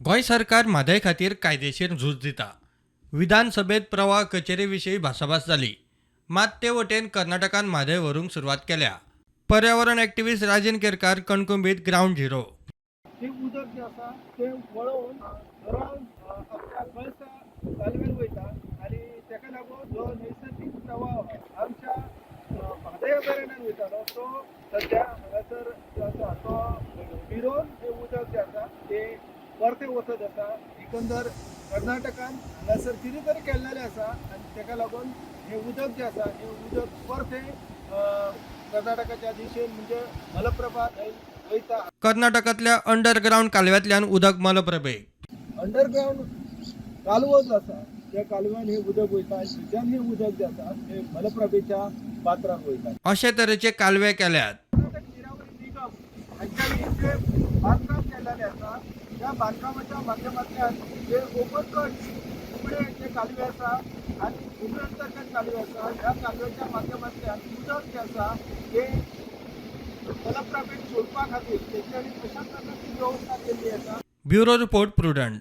गोंय सरकार म्हादय खातीर कायदेशीर झूज दिता. विधानसभेत प्रवाह कचेरेविशीं भासाभास जाली. मात ते वटेन कर्नाटकान म्हादय व्हरूंक सुरवात केल्या. पर्यावरण एक्टिव्हिस्ट राजन केरकार कणकुंबीत ग्राउंड झिरो. हे उदक जे आसा ते वळोवन धरण आपल्या कळसा कालव्यान वयता आनी तेका लागून जो नैसर्गीक प्रवाह आमच्या म्हादय अभयारण्यान वयतालो तो सद्या हांगासर जो आसा तो विरोन हे उदक जे आसा ते परते वचत आसा. एकंदर कर्नाटकान हांगासर कितें तरी केल्लेलें आसा आनी तेका लागून हे उदक जे आसा हे उदक परते कर्नाटकाच्या दिशेन म्हणजे मलप्रभा वयता. कर्नाटकांतल्या अंडरग्राउंड कालव्यांतल्यान उदक मलप्रभेक. अंडरग्राउंड कालवो जो आसा त्या कालव्यान हे उदक वयता आनी थंयच्यान हे उदक जे आसा ते मलप्रभेच्या पात्रांत वयता. अशे तरेचे कालवे केल्यात. कर्नाटक निरावरी निगम हांच्यानी जे बांदकाम केल्लेलें आसा त्या बांदकामाच्या माध्यमांतल्यान जे ओपन कट उगडे जे कालवे आसा आनी भुमरंतर्गत कालवे आसा ह्या कालव्याच्या माध्यमांतल्यान उदक जे आसा ते मलप्रभेत सोडपा खातीर तेंच्यांनी कशा प्रकारची वेवस्था केल्ली आसा. Bureau report prudent.